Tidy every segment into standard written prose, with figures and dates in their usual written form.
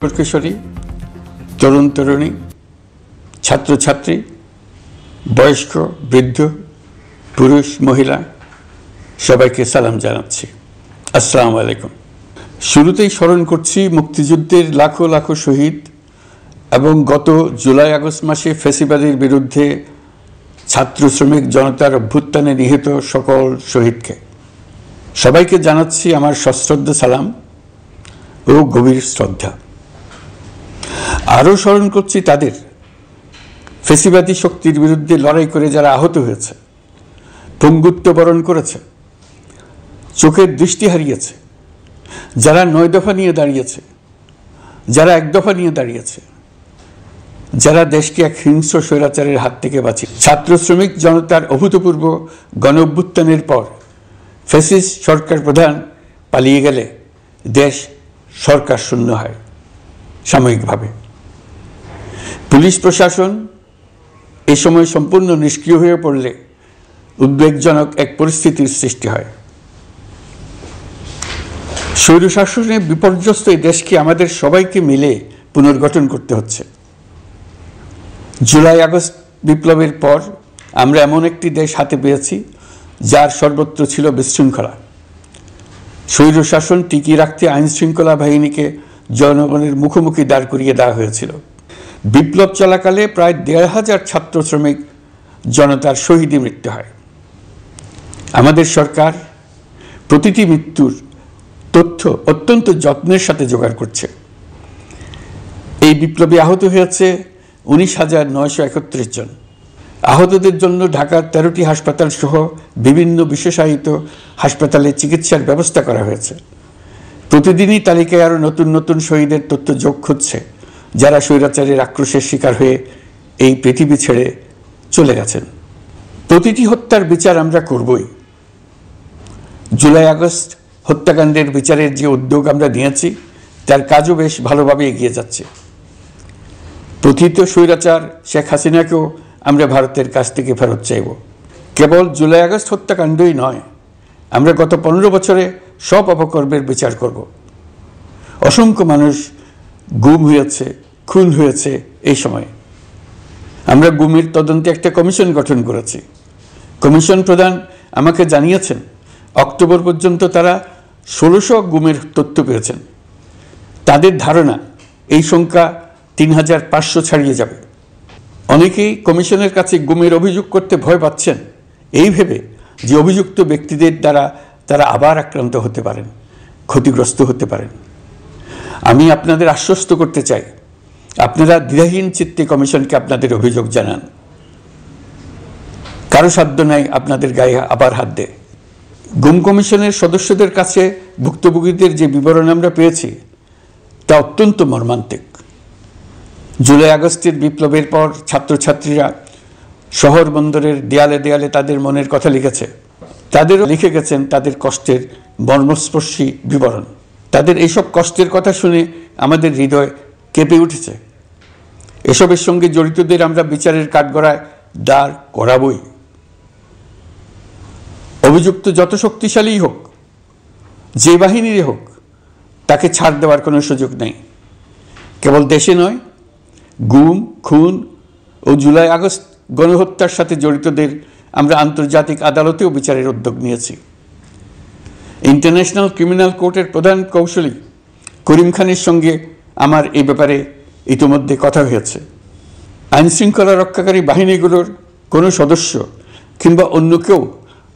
কিশোরী, তরুণ তরুণী, ছাত্রছাত্রী, বয়স্ক, বৃদ্ধ, পুরুষ, মহিলা সবাইকে সালাম জানাচ্ছি। আসসালামু আলাইকুম। শুরুতেই স্মরণ করছি মুক্তিযুদ্ধের লাখো লাখো শহীদ এবং গত জুলাই আগস্ট মাসে ফ্যাসিবাদের বিরুদ্ধে ছাত্র শ্রমিক জনতার অভ্যুত্থানে নিহত সকল শহীদকে। সবাইকে জানাচ্ছি আমার সশ্রদ্ধ সালাম ও গভীর শ্রদ্ধা। আরও স্মরণ করছি তাদের ফ্যাসিবাদী শক্তির বিরুদ্ধে লড়াই করে যারা আহত হয়েছে, পঙ্গুত্ব বরণ করেছে, চোখের দৃষ্টি হারিয়েছে, যারা 9 দফা নিয়ে দাঁড়িয়েছে, যারা 1 দফা নিয়ে দাঁড়িয়েছে, যারা দেশকে এক হিংস্র স্বৈরাচারের হাত থেকে বাঁচিয়ে। ছাত্র শ্রমিক জনতার অভূতপূর্ব গণ অভ্যুত্থানের পর ফ্যাসিস্ট সরকার প্রধান পালিয়ে গেলে দেশ সরকার শূন্য হয় সাময়িকভাবে। পুলিশ প্রশাসন এ সময় সম্পূর্ণ নিষ্ক্রিয় হয়ে পড়লে উদ্বেগজনক এক পরিস্থিতির সৃষ্টি হয়। স্বৈরশাসনে বিপর্যস্ত এই দেশকে আমাদের সবাইকে মিলে পুনর্গঠন করতে হচ্ছে। জুলাই আগস্ট বিপ্লবের পর আমরা এমন একটি দেশ হাতে পেয়েছি যার সর্বত্র ছিল বিশৃঙ্খলা। স্বৈরশাসন টিকিয়ে রাখতে আইন শৃঙ্খলা বাহিনীকে জনগণের মুখোমুখি দাঁড় করিয়ে দেওয়া হয়েছিল। বিপ্লব চলাকালে প্রায় 1,500 ছাত্র শ্রমিক জনতার শহীদী মৃত্যু হয়। আমাদের সরকার প্রতিটি মৃত্যুর তথ্য অত্যন্ত যত্নের সাথে জোগাড় করছে। এই বিপ্লবে আহত হয়েছে 19,931 জন। আহতদের জন্য ঢাকার 13টি হাসপাতাল সহ বিভিন্ন বিশেষায়িত হাসপাতালে চিকিৎসার ব্যবস্থা করা হয়েছে। প্রতিদিনই তালিকায় আরও নতুন নতুন শহীদের তথ্য যোগ হচ্ছে, যারা স্বৈরাচারের আক্রোশের শিকার হয়ে এই পৃথিবী ছেড়ে চলে গেছেন। প্রতিটি হত্যার বিচার আমরা করবই। জুলাই আগস্ট হত্যাকাণ্ডের বিচারের যে উদ্যোগ আমরা নিয়েছি তার কাজও বেশ ভালোভাবে এগিয়ে যাচ্ছে। প্রথিত স্বৈরাচার শেখ হাসিনাকেও আমরা ভারতের কাছ থেকে ফেরত চাইব। কেবল জুলাই আগস্ট হত্যাকাণ্ডই নয়, আমরা গত 15 বছরে সব অপকর্মের বিচার করব। অসংখ্য মানুষ গুম হয়েছে, খুন হয়েছে। এই সময় আমরা গুমের তদন্তে একটা কমিশন গঠন করেছি। কমিশন প্রধান আমাকে জানিয়েছেন অক্টোবর পর্যন্ত তারা 1600 গুমের তথ্য পেয়েছেন। তাদের ধারণা এই সংখ্যা 3,500 ছাড়িয়ে যাবে। অনেকেই কমিশনের কাছে গুমের অভিযোগ করতে ভয় পাচ্ছেন, এই ভেবে যে অভিযুক্ত ব্যক্তিদের দ্বারা তারা আবার আক্রান্ত হতে পারেন, ক্ষতিগ্রস্ত হতে পারেন। আমি আপনাদের আশ্বস্ত করতে চাই, আপনারা দ্বিধাহীন চিত্তে কমিশনকে আপনাদের অভিযোগ জানান। কারো সাধ্য নাই আপনাদের গায়ে আবার হাত দেয়। গুম কমিশনের সদস্যদের কাছে ভুক্তভোগীদের যে বিবরণ আমরা পেয়েছি তা অত্যন্ত মর্মান্তিক। জুলাই আগস্টের বিপ্লবের পর ছাত্রছাত্রীরা শহর বন্দরের দেয়ালে দেয়ালে তাদের মনের কথা লিখেছে। তাদেরও লিখে গেছেন তাদের কষ্টের মর্মস্পর্শী বিবরণ। তাদের এইসব কষ্টের কথা শুনে আমাদের হৃদয় কেঁপে উঠেছে। এসবের সঙ্গে জড়িতদের আমরা বিচারের কাঠগড়ায় দাঁড় করাবই। অভিযুক্ত যত শক্তিশালী হোক, যে বাহিনীরই হোক, তাকে ছাড় দেওয়ার কোনো সুযোগ নেই। কেবল দেশে নয়, গুম, খুন ও জুলাই আগস্ট গণহত্যার সাথে জড়িতদের আমরা আন্তর্জাতিক আদালতেও বিচারের উদ্যোগ নিয়েছি। ইন্টারন্যাশনাল ক্রিমিনাল কোর্টের প্রধান কৌঁসুলি করিম খানের সঙ্গে আমার এই ব্যাপারে ইতিমধ্যে কথা হয়েছে। আইনশৃঙ্খলা রক্ষাকারী বাহিনীগুলোর কোনো সদস্য কিংবা অন্য কেউ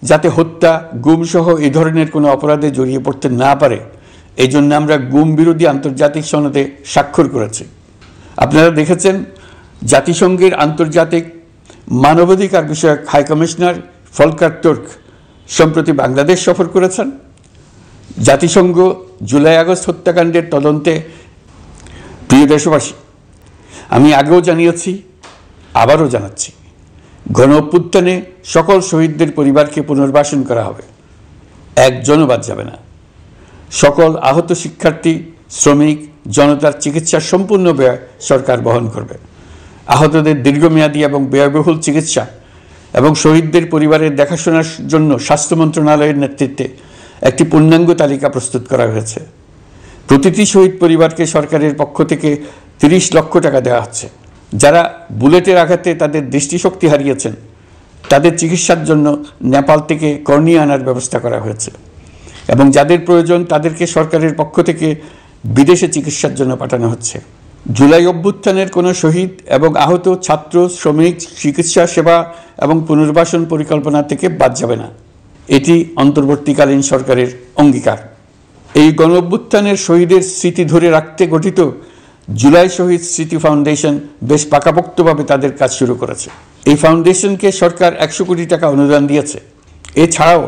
যাতে হত্যা, গুম সহ এই ধরনের কোনো অপরাধে জড়িয়ে পড়তে না পারে, এই জন্য আমরা গুম বিরোধী আন্তর্জাতিক সনদে স্বাক্ষর করেছি। আপনারা দেখেছেন জাতিসংঘের আন্তর্জাতিক মানবাধিকার বিষয়ক হাই কমিশনার ফলকার তুর্ক সম্প্রতি বাংলাদেশ সফর করেছেন। জাতিসংঘ জুলাই আগস্ট হত্যাকাণ্ডের তদন্তে, প্রিয় দেশবাসী, আমি আগেও জানিয়েছি, আবারও জানাচ্ছি, গণ অভ্যুত্থানে সকল শহীদদের পরিবারকে পুনর্বাসন করা হবে, একজনও বাদ যাবে না। সকল আহত শিক্ষার্থী, শ্রমিক, জনতার চিকিৎসার সম্পূর্ণ ব্যয় সরকার বহন করবে। আহতদের দীর্ঘমেয়াদী এবং ব্যয়বহুল চিকিৎসা এবং শহীদদের পরিবারের দেখাশোনার জন্য স্বাস্থ্য মন্ত্রণালয়ের নেতৃত্বে একটি পূর্ণাঙ্গ তালিকা প্রস্তুত করা হয়েছে। প্রতিটি শহীদ পরিবারকে সরকারের পক্ষ থেকে 30 লক্ষ টাকা দেওয়া হচ্ছে। যারা বুলেটের আঘাতে তাদের দৃষ্টিশক্তি হারিয়েছেন তাদের চিকিৎসার জন্য নেপাল থেকে কর্নিয়া আনার ব্যবস্থা করা হয়েছে এবং যাদের প্রয়োজন তাদেরকে সরকারের পক্ষ থেকে বিদেশে চিকিৎসার জন্য পাঠানো হচ্ছে। জুলাই অভ্যুত্থানের কোনো শহীদ এবং আহত ছাত্র, শ্রমিক চিকিৎসা সেবা এবং পুনর্বাসন পরিকল্পনা থেকে বাদ যাবে না। এটি অন্তর্বর্তীকালীন সরকারের অঙ্গীকার। এই গণ অভ্যুত্থানের শহীদের স্মৃতি ধরে রাখতে গঠিত জুলাই শহীদ স্মৃতি ফাউন্ডেশন বেশ পাকাপোক্তভাবে তাদের কাজ শুরু করেছে। এই ফাউন্ডেশনকে সরকার 100 কোটি টাকা অনুদান দিয়েছে। এছাড়াও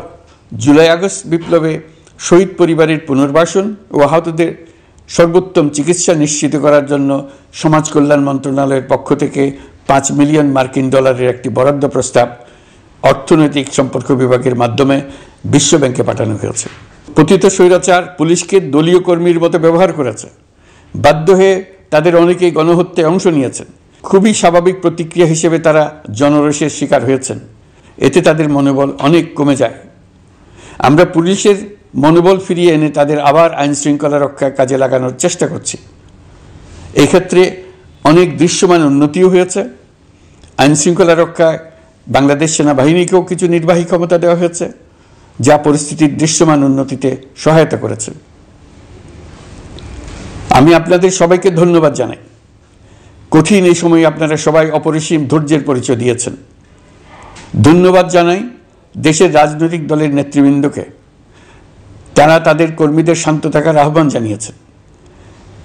জুলাই আগস্ট বিপ্লবে শহীদ পরিবারের পুনর্বাসন ও আহতদের সর্বোত্তম চিকিৎসা নিশ্চিত করার জন্য সমাজ কল্যাণ মন্ত্রণালয়ের পক্ষ থেকে $5 মিলিয়ন একটি বরাদ্দ প্রস্তাব অর্থনৈতিক সম্পর্ক বিভাগের মাধ্যমে বিশ্ব ব্যাংকে পাঠানো হয়েছে। পতিত স্বৈরাচার পুলিশকে দলীয় কর্মীর মতো ব্যবহার করেছে। বাধ্য হয়ে তাদের অনেকেই গণহত্যায় অংশ নিয়েছেন। খুবই স্বাভাবিক প্রতিক্রিয়া হিসেবে তারা জনরোষের শিকার হয়েছেন। এতে তাদের মনোবল অনেক কমে যায়। আমরা পুলিশের মনোবল ফিরিয়ে এনে তাদের আবার আইন শৃঙ্খলা রক্ষায় কাজে লাগানোর চেষ্টা করছি। এই ক্ষেত্রে অনেক দৃশ্যমান উন্নতিও হয়েছে। আইন শৃঙ্খলা রক্ষায় বাংলাদেশ সেনাবাহিনীকেও কিছু নির্বাহী ক্ষমতা দেওয়া হয়েছে, যা পরিস্থিতির দৃশ্যমান উন্নতিতে সহায়তা করেছে। আমি আপনাদের সবাইকে ধন্যবাদ জানাই। কঠিন এই সময়ে আপনারা সবাই অপরিসীম ধৈর্যের পরিচয় দিয়েছেন। ধন্যবাদ জানাই দেশের রাজনৈতিক দলের নেতৃবৃন্দকে। তারা তাদের কর্মীদের শান্ত থাকার আহ্বান জানিয়েছেন।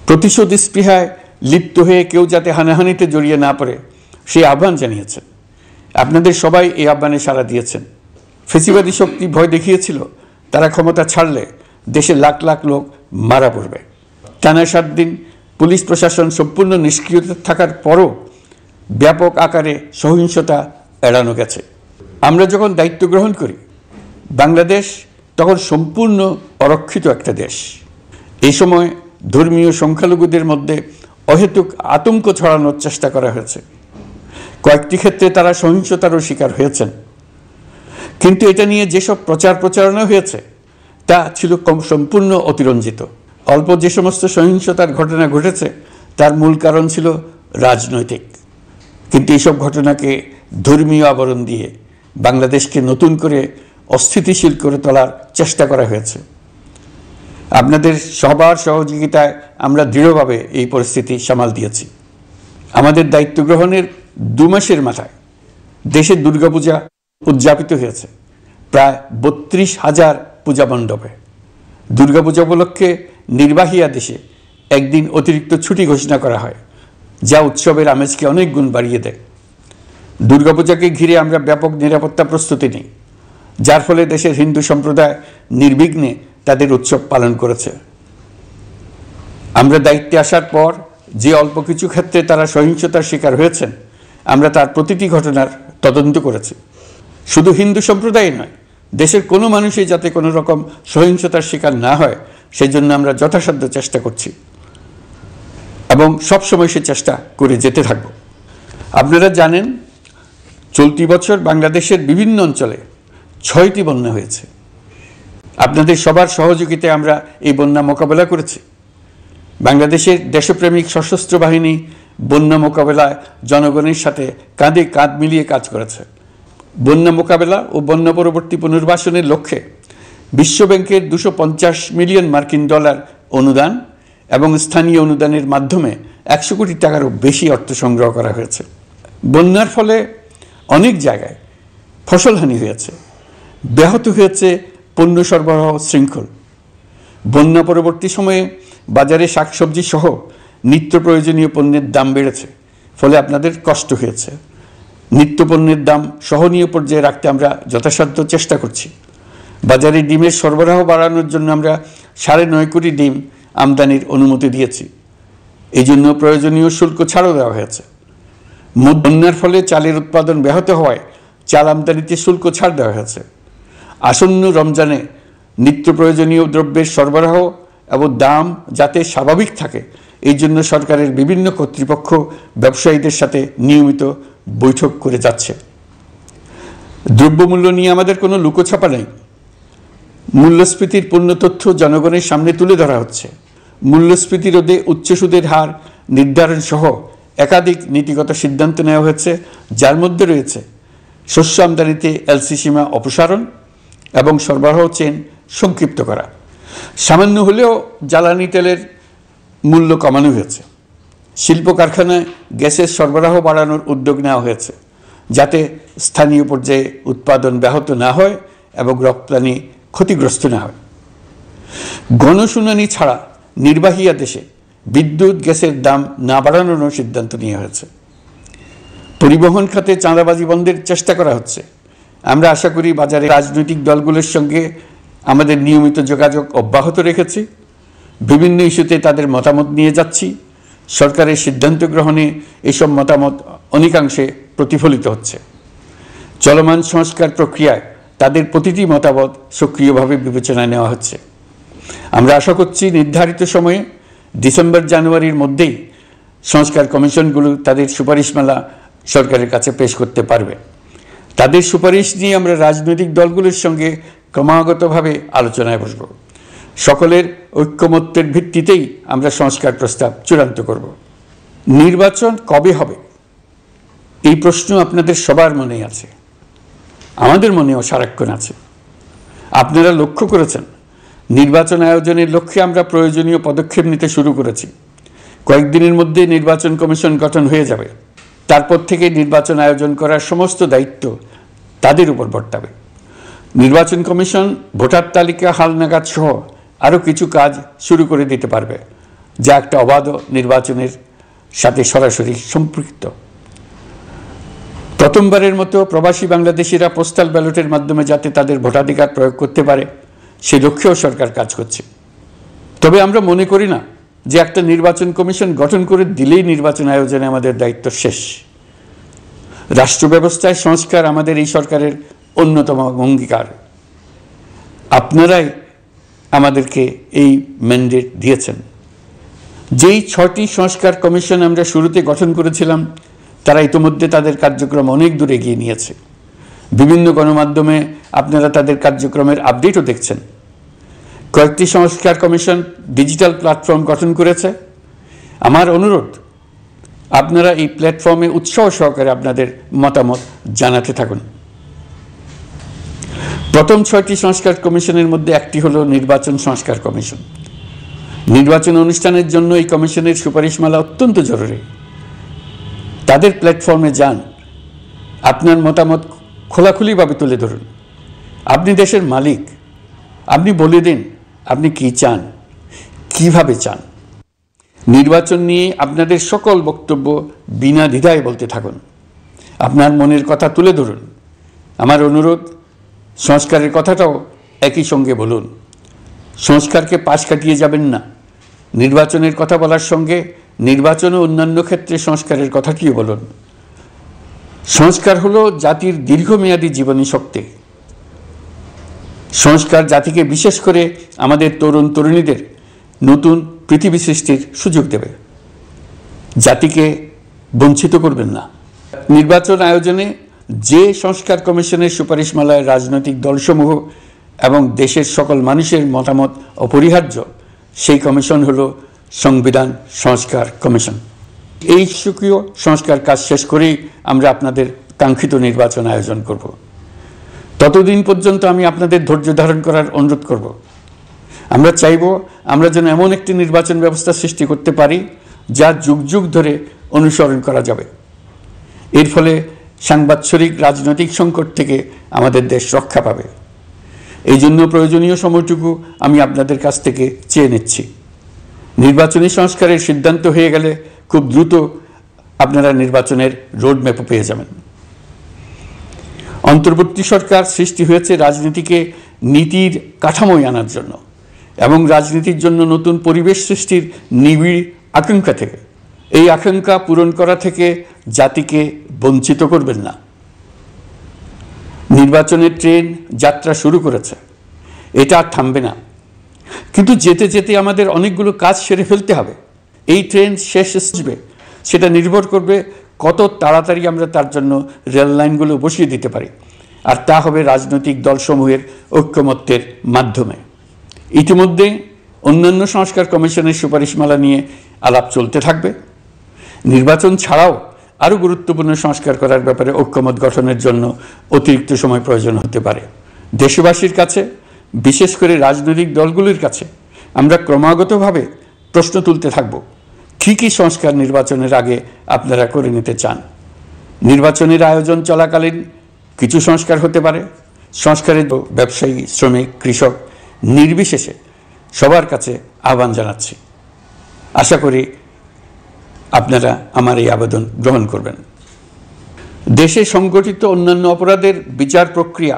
প্রতিশোধ স্পৃহায় লিপ্ত হয়ে কেউ যাতে হানাহানিতে জড়িয়ে না পড়ে সেই আহ্বান জানিয়েছেন। আপনাদের সবাই এই আহ্বানে সাড়া দিয়েছেন। ফেসিবাদী শক্তি ভয় দেখিয়েছিল তারা ক্ষমতা ছাড়লে দেশে লাখ লাখ লোক মারা পড়বে। টানা 7 দিন পুলিশ প্রশাসন সম্পূর্ণ নিষ্ক্রিয় থাকার পরও ব্যাপক আকারে সহিংসতা এড়ানো গেছে। আমরা যখন দায়িত্ব গ্রহণ করি বাংলাদেশ তখন সম্পূর্ণ অরক্ষিত একটা দেশ। এই সময় ধর্মীয় সংখ্যালঘুদের মধ্যে অহেতুক আতঙ্ক ছড়ানোর চেষ্টা করা হয়েছে। কয়েকটি ক্ষেত্রে তারা সহিংসতারও শিকার হয়েছেন। কিন্তু এটা নিয়ে যেসব প্রচারণা হয়েছে তা ছিল সম্পূর্ণ অতিরঞ্জিত। অল্প যে সমস্ত সহিংসতার ঘটনা ঘটেছে তার মূল কারণ ছিল রাজনৈতিক। কিন্তু এইসব ঘটনাকে ধর্মীয় আবরণ দিয়ে বাংলাদেশকে নতুন করে অস্থিতিশীল করে তোলার চেষ্টা করা হয়েছে। আপনাদের সবার সহযোগিতায় আমরা দৃঢ়ভাবে এই পরিস্থিতি সামাল দিয়েছি। আমাদের দায়িত্ব গ্রহণের 2 মাসের মাথায় দেশে দুর্গাপূজা উদযাপিত হয়েছে প্রায় 32,000 পূজা মণ্ডপে। দুর্গাপূজা উপলক্ষে নির্বাহী আদেশে একদিন অতিরিক্ত ছুটি ঘোষণা করা হয়, যা উৎসবের আমেজকে অনেক গুণ বাড়িয়ে দেয়। দুর্গাপূজাকে ঘিরে আমরা ব্যাপক নিরাপত্তা প্রস্তুতি নিই, যার ফলে দেশের হিন্দু সম্প্রদায় নির্বিঘ্নে তাদের উৎসব পালন করেছে। আমরা দায়িত্বে আসার পর যে অল্প কিছু ক্ষেত্রে তারা সহিংসতার শিকার হয়েছেন আমরা তার প্রতিটি ঘটনার তদন্ত করেছি। শুধু হিন্দু সম্প্রদায় নয়, দেশের কোনো মানুষই যাতে কোনো রকম সহিংসতার শিকার না হয় সেই জন্য আমরা যথাসাধ্য চেষ্টা করছি এবং সবসময় সে চেষ্টা করে যেতে থাকব। আপনারা জানেন চলতি বছর বাংলাদেশের বিভিন্ন অঞ্চলে 6টি বন্যা হয়েছে। আপনাদের সবার সহযোগিতায় আমরা এই বন্যা মোকাবেলা করেছি। বাংলাদেশের দেশপ্রেমিক সশস্ত্র বাহিনী বন্যা মোকাবেলায় জনগণের সাথে কাঁধে কাঁধ মিলিয়ে কাজ করেছে। বন্যা মোকাবেলা ও বন্যা পরবর্তী পুনর্বাসনের লক্ষ্যে বিশ্বব্যাংকের $250 মিলিয়ন অনুদান এবং স্থানীয় অনুদানের মাধ্যমে 100 কোটি টাকারও বেশি অর্থ সংগ্রহ করা হয়েছে। বন্যার ফলে অনেক জায়গায় ফসলহানি হয়েছে, ব্যাহত হয়েছে পণ্য সরবরাহ শৃঙ্খল। বন্যা পরবর্তী সময়ে বাজারে শাকসবজি সহ নিত্য প্রয়োজনীয় পণ্যের দাম বেড়েছে, ফলে আপনাদের কষ্ট হয়েছে। নিত্যপণ্যের দাম সহনীয় পর্যায়ে রাখতে আমরা যথাসাধ্য চেষ্টা করছি। বাজারে ডিমের সরবরাহ বাড়ানোর জন্য আমরা 9.5 কোটি ডিম আমদানির অনুমতি দিয়েছি। এই জন্য প্রয়োজনীয় শুল্ক ছাড়ও দেওয়া হয়েছে। বন্যার ফলে চালের উৎপাদন ব্যাহত হওয়ায় চাল আমদানিতে শুল্ক ছাড় দেওয়া হয়েছে। আসন্ন রমজানে নিত্য প্রয়োজনীয় দ্রব্যের সরবরাহ এবং দাম যাতে স্বাভাবিক থাকে এই জন্য সরকারের বিভিন্ন কর্তৃপক্ষ ব্যবসায়ীদের সাথে নিয়মিত বৈঠক করে যাচ্ছে। দ্রব্যমূল্য নিয়ে আমাদের কোনো লুকোছাপা নেই। মূল্যস্ফীতির পূর্ণ তথ্য জনগণের সামনে তুলে ধরা হচ্ছে। মূল্যস্ফীতি রোধে উচ্চ সুদের হার নির্ধারণ সহ একাধিক নীতিগত সিদ্ধান্ত নেওয়া হয়েছে, যার মধ্যে রয়েছে শস্য আমদানিতে এলসি সীমা অপসারণ এবং সরবরাহ চেইন সংক্ষিপ্ত করা। সামান্য হলেও জ্বালানি তেলের মূল্য কমানো হয়েছে। শিল্প কারখানায় গ্যাসের সরবরাহ বাড়ানোর উদ্যোগ নেওয়া হয়েছে, যাতে স্থানীয় পর্যায়ে উৎপাদন ব্যাহত না হয় এবং রপ্তানি ক্ষতিগ্রস্ত না হয়। গণশুনানি ছাড়া নির্বাহী আদেশে বিদ্যুৎ গ্যাসের দাম না বাড়ানোর সিদ্ধান্ত নেওয়া হয়েছে। পরিবহন খাতে চাঁদাবাজি বন্ধের চেষ্টা করা হচ্ছে। আমরা আশা করি বাজারে রাজনৈতিক দলগুলোর সঙ্গে আমাদের নিয়মিত যোগাযোগ অব্যাহত রেখেছি। বিভিন্ন ইস্যুতে তাদের মতামত নিয়ে যাচ্ছি। সরকারের সিদ্ধান্ত গ্রহণে এসব মতামত অনেকাংশে প্রতিফলিত হচ্ছে। চলমান সংস্কার প্রক্রিয়ায় তাদের প্রতিটি মতামত সক্রিয়ভাবে বিবেচনায় নেওয়া হচ্ছে। আমরা আশা করছি নির্ধারিত সময়ে ডিসেম্বর জানুয়ারির মধ্যেই সংস্কার কমিশনগুলো তাদের সুপারিশমালা সরকারের কাছে পেশ করতে পারবে। তাদের সুপারিশ নিয়ে আমরা রাজনৈতিক দলগুলোর সঙ্গে ক্রমাগতভাবে আলোচনায় বসব। সকলের ঐক্যমত্যের ভিত্তিতেই আমরা সংস্কার প্রস্তাব চূড়ান্ত করব। নির্বাচন কবে হবে এই প্রশ্ন আপনাদের সবার মনেই আছে, আমাদের মনেও সারাক্ষণ আছে। আপনারা লক্ষ্য করেছেন নির্বাচন আয়োজনের লক্ষ্যে আমরা প্রয়োজনীয় পদক্ষেপ নিতে শুরু করেছি। কয়েকদিনের মধ্যে নির্বাচন কমিশন গঠন হয়ে যাবে। তারপর থেকে নির্বাচন আয়োজন করার সমস্ত দায়িত্ব তাদের উপর বর্তাবে। নির্বাচন কমিশন ভোটার তালিকা হালনাগাদ সহ আরও কিছু কাজ শুরু করে দিতে পারবে, যা একটা অবাধ নির্বাচনের সাথে সরাসরি সম্পৃক্ত। প্রথমবারের মতো প্রবাসী বাংলাদেশিরা পোস্টাল ব্যালটের মাধ্যমে যাতে তাদের ভোটাধিকার প্রয়োগ করতে পারে সে লক্ষ্যেও সরকার কাজ করছে। তবে আমরা মনে করি না যে একটা নির্বাচন কমিশন গঠন করে দিলেই নির্বাচন আয়োজনে আমাদের দায়িত্ব শেষ। রাষ্ট্র ব্যবস্থায় সংস্কার আমাদের এই সরকারের অন্যতম অঙ্গীকার। আপনারাই আমাদেরকে এই ম্যান্ডেট দিয়েছেন। যেই 6টি সংস্কার কমিশন আমরা শুরুতে গঠন করেছিলাম তারা ইতিমধ্যে তাদের কার্যক্রম অনেক দূর এগিয়ে নিয়েছে। বিভিন্ন গণমাধ্যমে আপনারা তাদের কার্যক্রমের আপডেটও দেখছেন। কয়েকটি সংস্কার কমিশন ডিজিটাল প্ল্যাটফর্ম গঠন করেছে। আমার অনুরোধ, আপনারা এই প্ল্যাটফর্মে উৎসাহ সহকারে আপনাদের মতামত জানাতে থাকুন। প্রথম 6টি সংস্কার কমিশনের মধ্যে একটি হলো নির্বাচন সংস্কার কমিশন। নির্বাচন অনুষ্ঠানের জন্য এই কমিশনের সুপারিশমালা অত্যন্ত জরুরি। তাদের প্ল্যাটফর্মে যান, আপনার মতামত খোলাখুলিভাবে তুলে ধরুন। আপনি দেশের মালিক, আপনি বলে দিন আপনি কি চান, কিভাবে চান। নির্বাচন নিয়ে আপনাদের সকল বক্তব্য বিনা দ্বিধায় বলতে থাকুন। আপনার মনের কথা তুলে ধরুন। আমার অনুরোধ, সংস্কারের কথাটাও একই সঙ্গে বলুন। সংস্কারকে পাশ কাটিয়ে যাবেন না। নির্বাচনের কথা বলার সঙ্গে নির্বাচন ও অন্যান্য ক্ষেত্রে সংস্কারের কথাটিও বলুন। সংস্কার হলো জাতির দীর্ঘমেয়াদী জীবনী শক্তি। সংস্কার জাতিকে, বিশেষ করে আমাদের তরুণ তরুণীদের নতুন পৃথিবী সৃষ্টির সুযোগ দেবে। জাতিকে বঞ্চিত করবেন না। নির্বাচন আয়োজনে যে সংস্কার কমিশনের সুপারিশমালায় রাজনৈতিক দলসমূহ এবং দেশের সকল মানুষের মতামত অপরিহার্য, সেই কমিশন হলো সংবিধান সংস্কার কমিশন। এই সুকীয় সংস্কার কাজ শেষ করেই আমরা আপনাদের কাঙ্ক্ষিত নির্বাচন আয়োজন করব। ততদিন পর্যন্ত আমি আপনাদের ধৈর্য ধারণ করার অনুরোধ করব। আমরা চাইব আমরা যেন এমন একটি নির্বাচন ব্যবস্থা সৃষ্টি করতে পারি যা যুগ যুগ ধরে অনুসরণ করা যাবে। এর ফলে সাংবৎসরিক রাজনৈতিক সংকট থেকে আমাদের দেশ রক্ষা পাবে। এই জন্য প্রয়োজনীয় সময়টুকু আমি আপনাদের কাছ থেকে চেয়ে নিচ্ছি। নির্বাচনী সংস্কারের সিদ্ধান্ত হয়ে গেলে খুব দ্রুত আপনারা নির্বাচনের রোডম্যাপও পেয়ে যাবেন। অন্তর্বর্তী সরকার সৃষ্টি হয়েছে রাজনীতিকে নীতির কাঠামোয় আনার জন্য এবং রাজনীতির জন্য নতুন পরিবেশ সৃষ্টির নিবিড় আকাঙ্ক্ষা থেকে। এই আকাঙ্ক্ষা পূরণ করা থেকে জাতিকে বঞ্চিত করবেন না। নির্বাচনের ট্রেন যাত্রা শুরু করেছে, এটা আর থামবে না। কিন্তু যেতে যেতে আমাদের অনেকগুলো কাজ সেরে ফেলতে হবে। এই ট্রেন শেষ আসবে সেটা নির্ভর করবে কত তাড়াতাড়ি আমরা তার জন্য রেল লাইনগুলো বসিয়ে দিতে পারি, আর তা হবে রাজনৈতিক দলসমূহের ঐক্যমত্যের মাধ্যমে। ইতিমধ্যে অন্যান্য সংস্কার কমিশনের সুপারিশমালা নিয়ে আলাপ চলতে থাকবে। নির্বাচন ছাড়াও আরও গুরুত্বপূর্ণ সংস্কার করার ব্যাপারে ঐক্যমত গঠনের জন্য অতিরিক্ত সময় প্রয়োজন হতে পারে। দেশবাসীর কাছে, বিশেষ করে রাজনৈতিক দলগুলির কাছে আমরা ক্রমাগতভাবে প্রশ্ন তুলতে থাকব, কী কী সংস্কার নির্বাচনের আগে আপনারা করে নিতে চান। নির্বাচনের আয়োজন চলাকালীন কিছু সংস্কার হতে পারে। সংস্কারের ব্যবসায়ী, শ্রমিক, কৃষক নির্বিশেষে সবার কাছে আহ্বান জানাচ্ছি। আশা করি আপনারা আমার এই আবেদন গ্রহণ করবেন। দেশে সংগঠিত অন্যান্য অপরাধের বিচার প্রক্রিয়া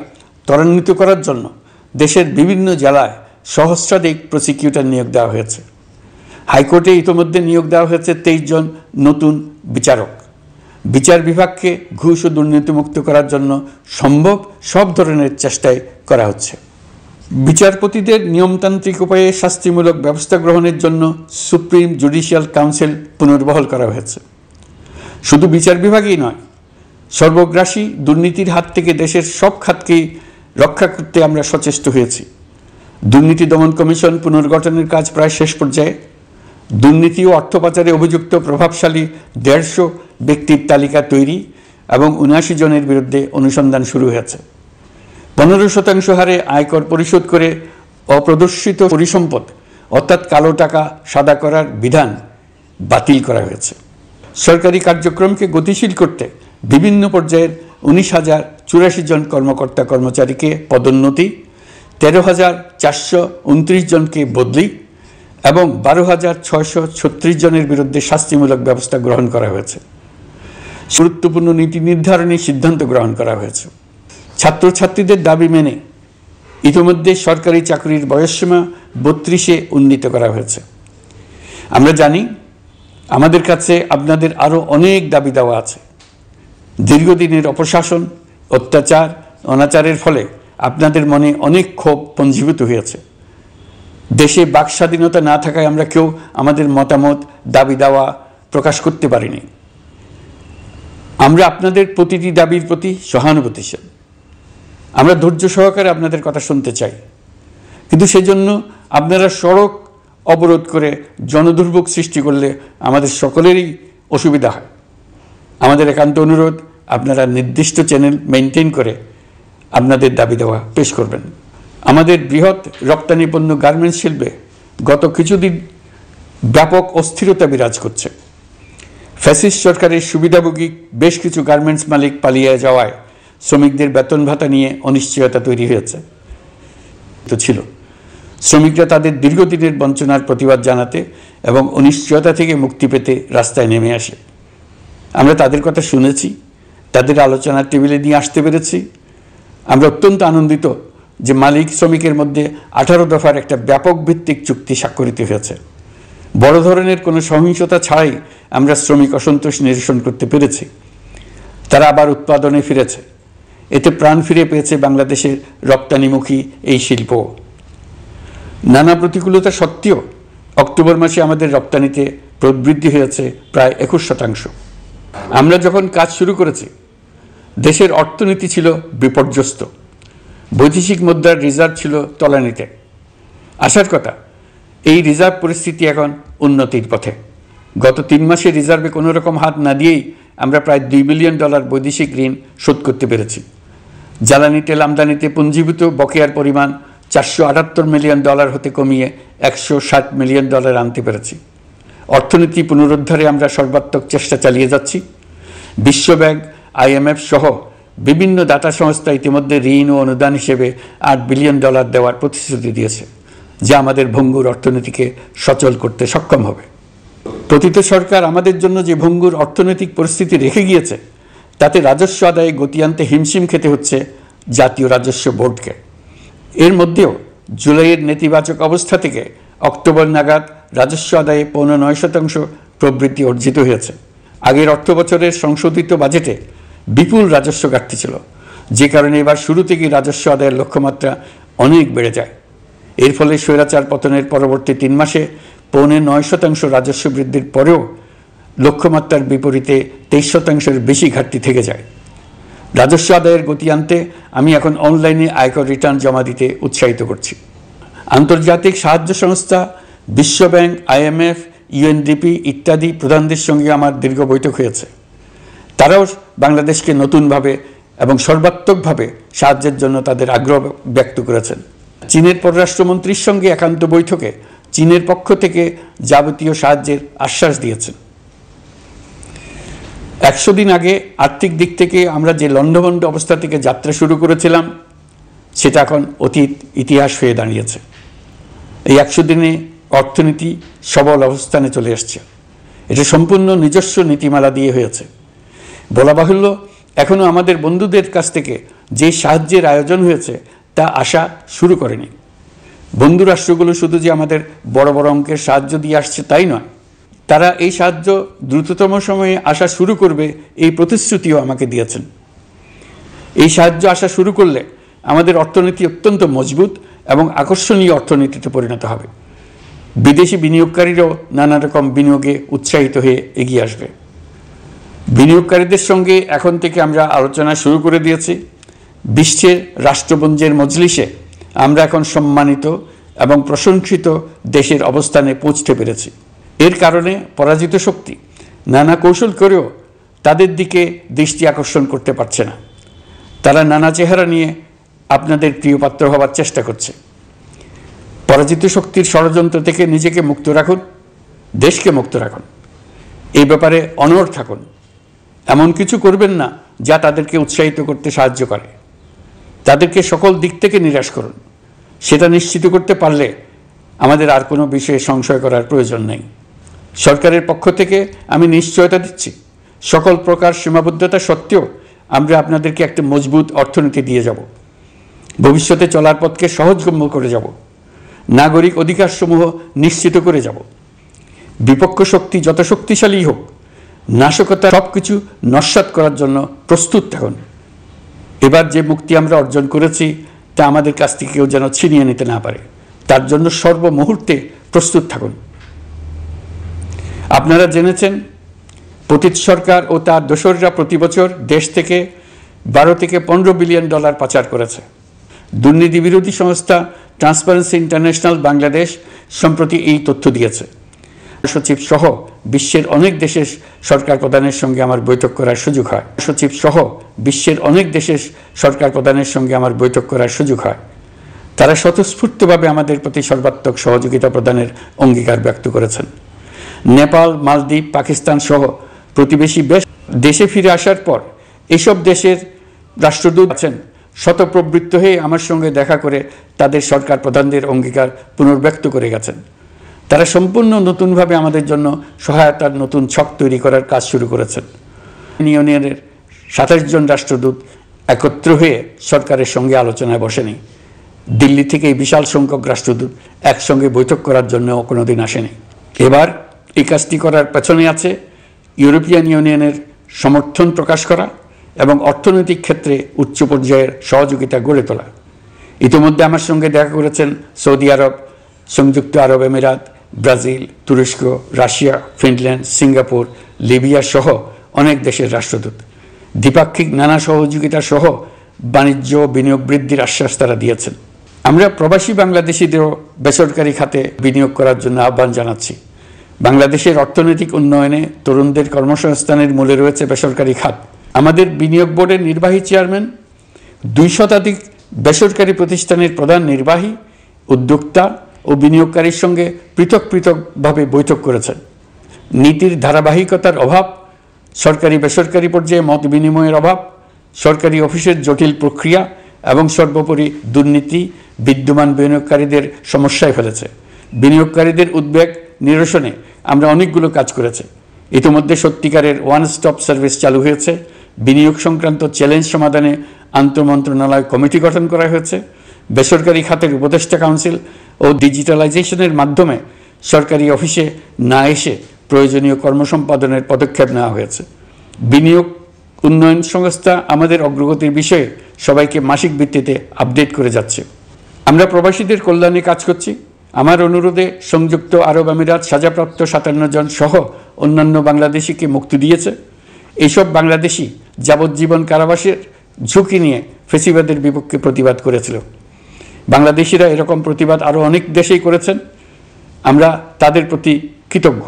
ত্বরান্বিত করার জন্য দেশের বিভিন্ন জেলায় সহস্রাধিক প্রসিকিউটর নিয়োগ দেওয়া হয়েছে। হাইকোর্টে ইতোমধ্যে নিয়োগ দেওয়া হয়েছে 23 জন নতুন বিচারক। বিচার বিভাগকে ঘুষ ও দুর্নীতিমুক্ত করার জন্য সম্ভব সব ধরনের চেষ্টাই করা হচ্ছে। বিচারপতিদের নিয়মতান্ত্রিক উপায়ে শাস্তিমূলক ব্যবস্থা গ্রহণের জন্য সুপ্রিম জুডিশিয়াল কাউন্সিল পুনর্বহাল করা হয়েছে। শুধু বিচার বিভাগই নয়, সর্বগ্রাসী দুর্নীতির হাত থেকে দেশের সব খাতকেই রক্ষা করতে আমরা সচেষ্ট হয়েছি। দুর্নীতি দমন কমিশন পুনর্গঠনের কাজ প্রায় শেষ পর্যায়ে। দুর্নীতি ও অর্থ পাচারে অভিযুক্ত প্রভাবশালী 150 ব্যক্তির তালিকা তৈরি এবং 79 জনের বিরুদ্ধে অনুসন্ধান শুরু হয়েছে। 15% হারে আয়কর পরিশোধ করে অপ্রদর্শিত পরিসম্পদ অর্থাৎ কালো টাকা সাদা করার বিধান বাতিল করা হয়েছে। সরকারি কার্যক্রমকে গতিশীল করতে বিভিন্ন পর্যায়ের 19,084 জন কর্মকর্তা কর্মচারীকে পদোন্নতি, 13,429 জনকে বদলি এবং 12,636 জনের বিরুদ্ধে শাস্তিমূলক ব্যবস্থা গ্রহণ করা হয়েছে। গুরুত্বপূর্ণ নীতি নির্ধারণী সিদ্ধান্ত গ্রহণ করা হয়েছে। ছাত্রছাত্রীদের দাবি মেনে ইতিমধ্যে সরকারি চাকরির বয়সসীমা 32-এ উন্নীত করা হয়েছে। আমরা জানি আমাদের কাছে আপনাদের আরও অনেক দাবি দেওয়া আছে। দীর্ঘদিনের অপশাসন, অত্যাচার, অনাচারের ফলে আপনাদের মনে অনেক ক্ষোভ পঞ্জীভূত হয়েছে। দেশে বাক স্বাধীনতা না থাকায় আমরা কেউ আমাদের মতামত, দাবি দেওয়া প্রকাশ করতে পারিনি। আমরা আপনাদের প্রতিটি দাবির প্রতি সহানুভূতিশীল। আমরা ধৈর্য সহকারে আপনাদের কথা শুনতে চাই, কিন্তু সেজন্য আপনারা সড়ক অবরোধ করে জনদুর্ভোগ সৃষ্টি করলে আমাদের সকলেরই অসুবিধা হয়। আমাদের একান্ত অনুরোধ, আপনারা নির্দিষ্ট চ্যানেল মেনটেন করে আপনাদের দাবি দেওয়া পেশ করবেন। আমাদের বৃহৎ রপ্তানি পণ্য গার্মেন্টস শিল্পে গত কিছুদিন ব্যাপক অস্থিরতা বিরাজ করছে। ফ্যাসিস্ট সরকারের সুবিধাভোগী বেশ কিছু গার্মেন্টস মালিক পালিয়ে যাওয়ায় শ্রমিকদের বেতন ভাতা নিয়ে অনিশ্চয়তা তৈরি হয়েছে ছিল। শ্রমিকরা তাদের দীর্ঘদিনের বঞ্চনার প্রতিবাদ জানাতে এবং অনিশ্চয়তা থেকে মুক্তি পেতে রাস্তায় নেমে আসে। আমরা তাদের কথা শুনেছি, তাদের আলোচনার টেবিলে নিয়ে আসতে পেরেছি। আমরা অত্যন্ত আনন্দিত যে মালিক শ্রমিকের মধ্যে 18 দফার একটা ব্যাপক ভিত্তিক চুক্তি স্বাক্ষরিত হয়েছে। বড় ধরনের কোনো সহিংসতা ছাড়াই আমরা শ্রমিক অসন্তোষ নিরসন করতে পেরেছি। তারা আবার উৎপাদনে ফিরেছে। এতে প্রাণ ফিরে পেয়েছে বাংলাদেশের রপ্তানিমুখী এই শিল্প। নানা প্রতিকূলতা সত্ত্বেও অক্টোবর মাসে আমাদের রপ্তানিতে প্রবৃদ্ধি হয়েছে প্রায় 21%। আমরা যখন কাজ শুরু করেছি দেশের অর্থনীতি ছিল বিপর্যস্ত। বৈদেশিক মুদ্রার রিজার্ভ ছিল তলানিতে। আসার কথা, এই রিজার্ভ পরিস্থিতি এখন উন্নতির পথে। গত 3 মাসে রিজার্ভে কোনো রকম হাত না দিয়েই আমরা প্রায় $2 বিলিয়ন বৈদেশিক ঋণ শোধ করতে পেরেছি। জ্বালানি তেল আমদানিতে পুঞ্জীভূত বকেয়ার পরিমাণ $478 মিলিয়ন হতে কমিয়ে $160 মিলিয়ন আনতে পেরেছি। অর্থনীতি পুনরুদ্ধারে আমরা সর্বাত্মক চেষ্টা চালিয়ে যাচ্ছি। বিশ্বব্যাংক, IMF সহ বিভিন্ন দাতা সংস্থা ইতিমধ্যে ঋণ ও অনুদান হিসেবে $8 বিলিয়ন দেওয়ার প্রতিশ্রুতি দিয়েছে, যা আমাদের ভঙ্গুর অর্থনীতিকে সচল করতে সক্ষম হবে। পতিত সরকার আমাদের জন্য যে ভঙ্গুর অর্থনৈতিক পরিস্থিতি রেখে গিয়েছে, তাতে রাজস্ব আদায়ে গতি আনতে হিমশিম খেতে হচ্ছে জাতীয় রাজস্ব বোর্ডকে। এর মধ্যেও জুলাইয়ের নেতিবাচক অবস্থা থেকে অক্টোবর নাগাদ রাজস্ব আদায়ে 9.9% প্রবৃদ্ধি অর্জিত হয়েছে। আগের অর্থ বছরের সংশোধিত বাজেটে বিপুল রাজস্ব ঘাটতি ছিল, যে কারণে এবার শুরু থেকেই রাজস্ব আদায়ের লক্ষ্যমাত্রা অনেক বেড়ে যায়। এর ফলে স্বৈরাচার পতনের পরবর্তী 3 মাসে 9.9% রাজস্ব বৃদ্ধির পরেও লক্ষ্যমাত্রার বিপরীতে 23%-এর বেশি ঘাটতি থেকে যায়। রাজস্ব আদায়ের গতি আনতে আমি এখন অনলাইনে আয়কর রিটার্ন জমা দিতে উৎসাহিত করছি। আন্তর্জাতিক সাহায্য সংস্থা বিশ্বব্যাংক, IMF, UNDP ইত্যাদি প্রধানদের সঙ্গে আমার দীর্ঘ বৈঠক হয়েছে। তারাও বাংলাদেশকে নতুনভাবে এবং সর্বাত্মকভাবে সাহায্যের জন্য তাদের আগ্রহ ব্যক্ত করেছেন। চীনের পররাষ্ট্রমন্ত্রীর সঙ্গে একান্ত বৈঠকে চীনের পক্ষ থেকে যাবতীয় সাহায্যের আশ্বাস দিয়েছেন। 100 দিন আগে আর্থিক দিক থেকে আমরা যে লণ্ডভণ্ড অবস্থা থেকে যাত্রা শুরু করেছিলাম সেটা এখন অতীত ইতিহাস হয়ে দাঁড়িয়েছে। এই 100 দিনে অর্থনীতি সবল অবস্থানে চলে আসছে। এটা সম্পূর্ণ নিজস্ব নীতিমালা দিয়ে হয়েছে। বলা বাহুল্য, এখনও আমাদের বন্ধুদের কাছ থেকে যে সাহায্যের আয়োজন হয়েছে তা আসা শুরু করেনি। বন্ধু রাষ্ট্রগুলো শুধু যে আমাদের বড় বড় অঙ্কের সাহায্য দিয়ে আসছে তাই নয়, তারা এই সাহায্য দ্রুততম সময়ে আসা শুরু করবে এই প্রতিশ্রুতিও আমাকে দিয়েছেন। এই সাহায্য আসা শুরু করলে আমাদের অর্থনীতি অত্যন্ত মজবুত এবং আকর্ষণীয় অর্থনীতিতে পরিণত হবে। বিদেশি বিনিয়োগকারীরাও নানা রকম বিনিয়োগে উৎসাহিত হয়ে এগিয়ে আসবে। বিনিয়োগকারীদের সঙ্গে এখন থেকে আমরা আলোচনা শুরু করে দিয়েছি। বিশ্বের রাষ্ট্রপুঞ্জের মজলিসে আমরা এখন সম্মানিত এবং প্রশংসিত দেশের অবস্থানে পৌঁছতে পেরেছি। এর কারণে পরাজিত শক্তি নানা কৌশল করেও তাদের দিকে দৃষ্টি আকর্ষণ করতে পারছে না। তারা নানা চেহারা নিয়ে আপনাদের প্রিয়পাত্র হবার চেষ্টা করছে। পরাজিত শক্তির ষড়যন্ত্র থেকে নিজেকে মুক্ত রাখুন, দেশকে মুক্ত রাখুন। এই ব্যাপারে অনড় থাকুন। এমন কিছু করবেন না যা তাদেরকে উৎসাহিত করতে সাহায্য করে। তাদেরকে সকল দিক থেকে নিরাশ করুন। সেটা নিশ্চিত করতে পারলে আমাদের আর কোনো বিষয়ে সংশয় করার প্রয়োজন নেই। সরকারের পক্ষ থেকে আমি নিশ্চয়তা দিচ্ছি, সকল প্রকার সীমাবদ্ধতা সত্ত্বেও আমরা আপনাদেরকে একটা মজবুত অর্থনীতি দিয়ে যাব। ভবিষ্যতে চলার পথকে সহজগম্য করে যাব। নাগরিক অধিকারসমূহ নিশ্চিত করে যাব। বিপক্ষ শক্তি যত শক্তিশালী হোক, নাশকতা সব কিছু নস্যাৎ করার জন্য প্রস্তুত থাকুন। এবার যে মুক্তি আমরা অর্জন করেছি তা আমাদের কাছ থেকে কেউ যেন ছিনিয়ে নিতে না পারে, তার জন্য সর্বমুহূর্তে প্রস্তুত থাকুন। আপনারা জেনেছেন পতিত সরকার ও তার দোসররা প্রতি বছর দেশ থেকে 12 থেকে 15 বিলিয়ন ডলার পাচার করেছে। দুর্নীতি বিরোধী সংস্থা ট্রান্সপারেন্সি ইন্টারন্যাশনাল বাংলাদেশ সম্প্রতি এই তথ্য দিয়েছে। সচিব সহ বিশ্বের অনেক দেশের সরকার প্রধানের সঙ্গে আমার বৈঠক করার সুযোগ হয়। সচিব সহ বিশ্বের অনেক দেশের সরকার প্রধানের সঙ্গে আমার বৈঠক করার সুযোগ হয়। তারা স্বতঃস্ফূর্তভাবে আমাদের প্রতি সর্বাত্মক সহযোগিতা প্রদানের অঙ্গীকার ব্যক্ত করেছেন। নেপাল, মালদ্বীপ, পাকিস্তান সহ প্রতিবেশী দেশে ফিরে আসার পর এসব দেশের রাষ্ট্রদূত আছেন শতপ্রবৃত্ত হয়ে আমার সঙ্গে দেখা করে তাদের সরকার প্রধানদের অঙ্গীকার পুনর্ব্যক্ত করে গেছেন। তারা সম্পূর্ণ নতুনভাবে আমাদের জন্য সহায়তার নতুন ছক তৈরি করার কাজ শুরু করেছেন। ইউনিয়নের 27 জন রাষ্ট্রদূত একত্র হয়ে সরকারের সঙ্গে আলোচনায় বসেনি। দিল্লি থেকে এই বিশাল সংখ্যক রাষ্ট্রদূত একসঙ্গে বৈঠক করার জন্য কোনোদিন আসেনি। এবার এই কাজটি করার পেছনে আছে ইউরোপিয়ান ইউনিয়নের সমর্থন প্রকাশ করা এবং অর্থনৈতিক ক্ষেত্রে উচ্চ পর্যায়ের সহযোগিতা গড়ে তোলা। ইতিমধ্যে আমার সঙ্গে দেখা করেছেন সৌদি আরব, সংযুক্ত আরব আমিরাত, ব্রাজিল, তুরস্ক, রাশিয়া, ফিনল্যান্ড, সিঙ্গাপুর, লিবিয়া সহ অনেক দেশের রাষ্ট্রদূত। দ্বিপাক্ষিক নানা সহযোগিতা সহ বাণিজ্য বিনিয়োগ বৃদ্ধির আশ্বাস তারা দিয়েছেন। আমরা প্রবাসী বাংলাদেশিদেরও বেসরকারি খাতে বিনিয়োগ করার জন্য আহ্বান জানাচ্ছি। বাংলাদেশের অর্থনৈতিক উন্নয়নে তরুণদের কর্মসংস্থানের মূলে রয়েছে বেসরকারি খাত। আমাদের বিনিয়োগ বোর্ডের নির্বাহী চেয়ারম্যান 2 শতাধিক বেসরকারি প্রতিষ্ঠানের প্রধান নির্বাহী, উদ্যোক্তা ও বিনিয়োগকারীর সঙ্গে পৃথক পৃথকভাবে বৈঠক করেছেন। নীতির ধারাবাহিকতার অভাব, সরকারি বেসরকারি পর্যায়ে মত বিনিময়ের অভাব, সরকারি অফিসের জটিল প্রক্রিয়া এবং সর্বোপরি দুর্নীতি বিদ্যমান বিনিয়োগকারীদের সমস্যায় ফেলেছে। বিনিয়োগকারীদের উদ্বেগ নিরসনে আমরা অনেকগুলো কাজ করেছি। ইতিমধ্যে সত্যিকারের ওয়ান স্টপ সার্ভিস চালু হয়েছে। বিনিয়োগ সংক্রান্ত চ্যালেঞ্জ সমাধানে আন্তঃমন্ত্রণালয় কমিটি গঠন করা হয়েছে। বেসরকারি খাতের উপদেষ্টা কাউন্সিল ও ডিজিটালাইজেশনের মাধ্যমে সরকারি অফিসে না এসে প্রয়োজনীয় কর্মসম্পাদনের পদক্ষেপ নেওয়া হয়েছে। বিনিয়োগ উন্নয়ন সংস্থা আমাদের অগ্রগতির বিষয়ে সবাইকে মাসিক ভিত্তিতে আপডেট করে যাচ্ছে। আমরা প্রবাসীদের কল্যাণে কাজ করছি। আমার অনুরোধে সংযুক্ত আরব আমিরাত সাজাপ্রাপ্ত 57 জন সহ অন্যান্য বাংলাদেশিকে মুক্তি দিয়েছে। এইসব বাংলাদেশি যাবজ্জীবন কারাবাসের ঝুঁকি নিয়ে ফেসিবাদের বিপক্ষে প্রতিবাদ করেছিল। বাংলাদেশিরা এরকম প্রতিবাদ আরও অনেক দেশেই করেছেন। আমরা তাদের প্রতি কৃতজ্ঞ।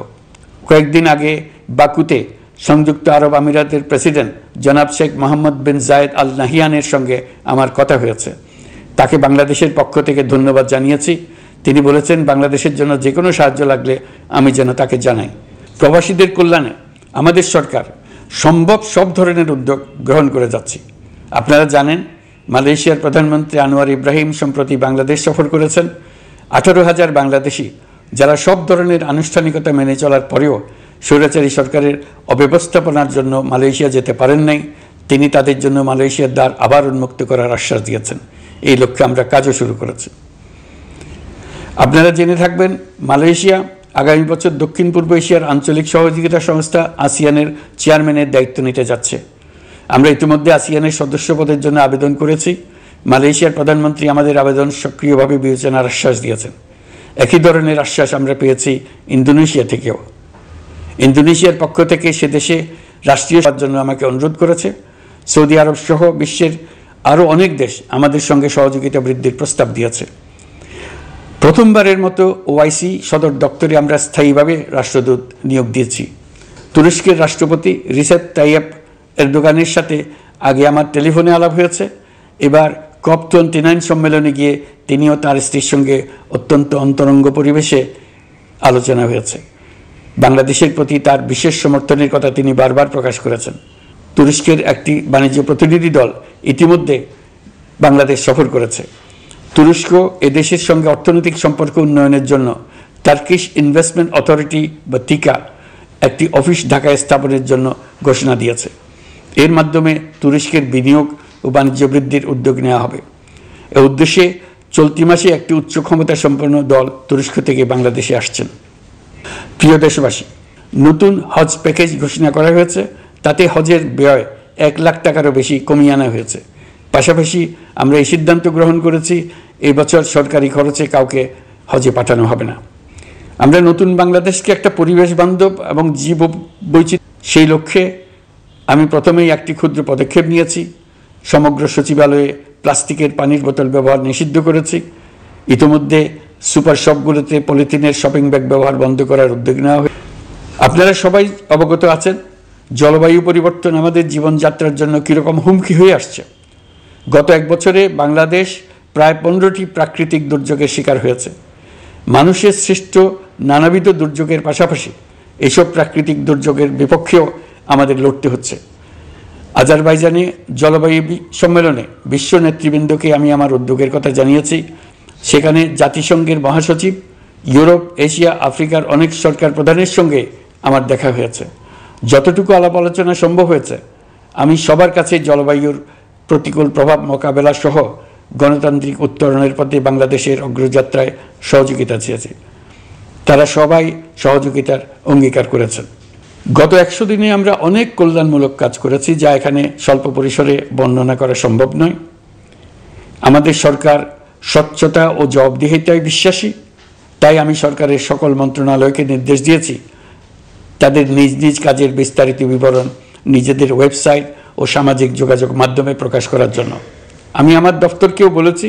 কয়েকদিন আগে বাকুতে সংযুক্ত আরব আমিরাতের প্রেসিডেন্ট জনাব শেখ মোহাম্মদ বিন জায়েদ আল নাহিয়ানের সঙ্গে আমার কথা হয়েছে। তাকে বাংলাদেশের পক্ষ থেকে ধন্যবাদ জানিয়েছি। তিনি বলেছেন বাংলাদেশের জন্য যে কোনো সাহায্য লাগলে আমি যেন তাকে জানাই। প্রবাসীদের কল্যাণে আমাদের সরকার সম্ভব সব ধরনের উদ্যোগ গ্রহণ করে যাচ্ছে। আপনারা জানেন মালয়েশিয়ার প্রধানমন্ত্রী আনোয়ার ইব্রাহিম সম্প্রতি বাংলাদেশ সফর করেছেন। 18,000 বাংলাদেশি যারা সব ধরনের আনুষ্ঠানিকতা মেনে চলার পরেও স্বৈরাচারী সরকারের অব্যবস্থাপনার জন্য মালয়েশিয়া যেতে পারেন নাই, তিনি তাদের জন্য মালয়েশিয়ার দ্বার আবার উন্মুক্ত করার আশ্বাস দিয়েছেন। এই লক্ষ্যে আমরা কাজও শুরু করেছি। আপনারা জেনে থাকবেন মালয়েশিয়া আগামী বছর দক্ষিণ পূর্ব এশিয়ার আঞ্চলিক সহযোগিতা সংস্থা আসিয়ানের চেয়ারম্যানের দায়িত্ব নিতে যাচ্ছে। আমরা ইতিমধ্যে আসিয়ানের সদস্যপদের জন্য আবেদন করেছি। মালয়েশিয়ার প্রধানমন্ত্রী আমাদের আবেদন সক্রিয়ভাবে বিবেচনার আশ্বাস দিয়েছেন। একই ধরনের আশ্বাস আমরা পেয়েছি ইন্দোনেশিয়া থেকেও। ইন্দোনেশিয়ার পক্ষ থেকে সে দেশে রাষ্ট্রীয় হওয়ার জন্য আমাকে অনুরোধ করেছে। সৌদি আরব সহ বিশ্বের আরও অনেক দেশ আমাদের সঙ্গে সহযোগিতা বৃদ্ধির প্রস্তাব দিয়েছে। প্রথমবারের মতো ওআইসি সদর দপ্তরে আমরা স্থায়ীভাবে রাষ্ট্রদূত নিয়োগ দিয়েছি। তুরস্কের রাষ্ট্রপতি রিসেপ তাইয়েপ এরদোগানের সাথে আগে আমার টেলিফোনে আলাপ হয়েছে। এবার COP29 সম্মেলনে গিয়ে তিনিও তার স্ত্রীর সঙ্গে অত্যন্ত অন্তরঙ্গ পরিবেশে আলোচনা হয়েছে। বাংলাদেশের প্রতি তার বিশেষ সমর্থনের কথা তিনি বারবার প্রকাশ করেছেন। তুরস্কের একটি বাণিজ্য প্রতিনিধি দল ইতিমধ্যে বাংলাদেশ সফর করেছে। তুরস্ক এদেশের সঙ্গে অর্থনৈতিক সম্পর্ক উন্নয়নের জন্য টার্কিশ ইনভেস্টমেন্ট অথরিটি বা টিকা একটি অফিস ঢাকায় স্থাপনের জন্য ঘোষণা দিয়েছে। এর মাধ্যমে তুরস্কের বিনিয়োগ ও বাণিজ্য বৃদ্ধির উদ্যোগ নেওয়া হবে। এ উদ্দেশ্যে চলতি মাসে একটি উচ্চ ক্ষমতা সম্পন্ন দল তুরস্ক থেকে বাংলাদেশে আসছেন। প্রিয় দেশবাসী, নতুন হজ প্যাকেজ ঘোষণা করা হয়েছে। তাতে হজের ব্যয় 1 লাখ টাকারও বেশি কমিয়ে আনা হয়েছে। পাশাপাশি আমরা এই সিদ্ধান্ত গ্রহণ করেছি এই বছর সরকারি খরচে কাউকে হজে পাঠানো হবে না। আমরা নতুন বাংলাদেশকে একটা পরিবেশ বান্ধব এবং জীব বৈচিত্র্য, সেই লক্ষ্যে আমি প্রথমেই একটি ক্ষুদ্র পদক্ষেপ নিয়েছি। সমগ্র সচিবালয়ে প্লাস্টিকের পানির বোতল ব্যবহার নিষিদ্ধ করেছি। ইতিমধ্যে সুপার শপগুলোতে পলিথিনের শপিং ব্যাগ ব্যবহার বন্ধ করার উদ্যোগ নেওয়া হয়েছে। আপনারা সবাই অবগত আছেন জলবায়ু পরিবর্তন আমাদের জীবনযাত্রার জন্য কীরকম হুমকি হয়ে আসছে। গত 1 বছরে বাংলাদেশ প্রায় 15টি প্রাকৃতিক দুর্যোগের শিকার হয়েছে। মানুষের সৃষ্ট নানাবিধ দুর্যোগের পাশাপাশি এইসব প্রাকৃতিক দুর্যোগের বিপক্ষেও আমাদের লড়তে হচ্ছে। আজারবাইজানে জলবায়ু সম্মেলনে বিশ্ব নেতৃবৃন্দকে আমি আমার উদ্যোগের কথা জানিয়েছি। সেখানে জাতিসংঘের মহাসচিব, ইউরোপ, এশিয়া, আফ্রিকার অনেক সরকার প্রধানের সঙ্গে আমার দেখা হয়েছে। যতটুকু আলাপ আলোচনা সম্ভব হয়েছে আমি সবার কাছে জলবায়ুর প্রতিকূল প্রভাব মোকাবেলা সহ গণতান্ত্রিক উত্তরণের পথে বাংলাদেশের অগ্রযাত্রায় সহযোগিতা চেয়েছি। তারা সবাই সহযোগিতার অঙ্গীকার করেছেন। গত 100 দিনে আমরা অনেক কল্যাণমূলক কাজ করেছি, যা এখানে স্বল্প পরিসরে বর্ণনা করা সম্ভব নয়। আমাদের সরকার স্বচ্ছতা ও জবাবদিহিতায় বিশ্বাসী। তাই আমি সরকারের সকল মন্ত্রণালয়কে নির্দেশ দিয়েছি তাদের নিজ নিজ কাজের বিস্তারিত বিবরণ নিজেদের ওয়েবসাইট ও সামাজিক যোগাযোগ মাধ্যমে প্রকাশ করার জন্য। আমি আমার দপ্তরকেও বলেছি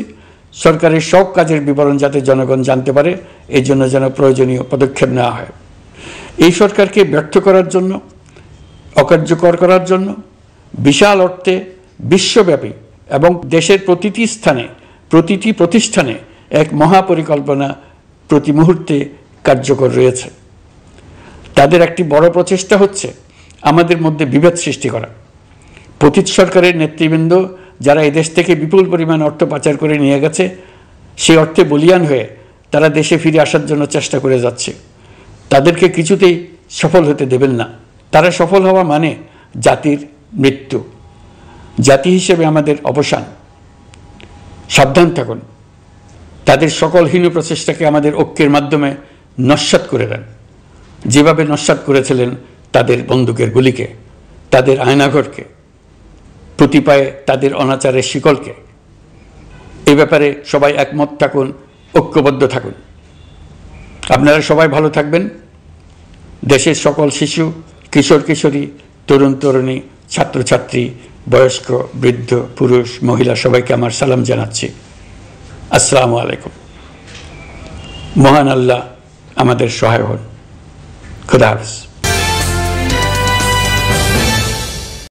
সরকারের সব কাজের বিবরণ যাতে জনগণ জানতে পারে, এই জন্য যেন প্রয়োজনীয় পদক্ষেপ নেওয়া হয়। এই সরকারকে ব্যর্থ করার জন্য, অকার্যকর করার জন্য বিশাল অর্থে বিশ্বব্যাপী এবং দেশের প্রতিটি স্থানে, প্রতিটি প্রতিষ্ঠানে এক মহাপরিকল্পনা প্রতি মুহূর্তে কার্যকর রয়েছে। তাদের একটি বড় প্রচেষ্টা হচ্ছে আমাদের মধ্যে বিভেদ সৃষ্টি করা। পতিত সরকারের নেতৃবৃন্দ যারা এদেশ থেকে বিপুল পরিমাণ অর্থ পাচার করে নিয়ে গেছে, সেই অর্থে বলিয়ান হয়ে তারা দেশে ফিরে আসার জন্য চেষ্টা করে যাচ্ছে। তাদেরকে কিছুতেই সফল হতে দেবেন না। তারা সফল হওয়া মানে জাতির মৃত্যু, জাতি হিসেবে আমাদের অবসান। সাবধান থাকুন। তাদের সকল হীন প্রচেষ্টাকে আমাদের ঐক্যের মাধ্যমে নস্যাৎ করে দেন, যেভাবে নস্যাৎ করেছিলেন তাদের বন্দুকের গুলিকে, তাদের আয়নাঘরকে, প্রতি পায়ে তাদের অনাচারের শিকলকে। এ ব্যাপারে সবাই একমত থাকুন, ঐক্যবদ্ধ থাকুন। আপনারা সবাই ভালো থাকবেন। দেশের সকল শিশু, কিশোর কিশোরী, তরুণ তরুণী, ছাত্রছাত্রী, বয়স্ক, বৃদ্ধ, পুরুষ, মহিলা সবাইকে আমার সালাম জানাচ্ছি। আসসালামু আলাইকুম। মহান আল্লাহ আমাদের সহায় হন। খুদা হাফেজ।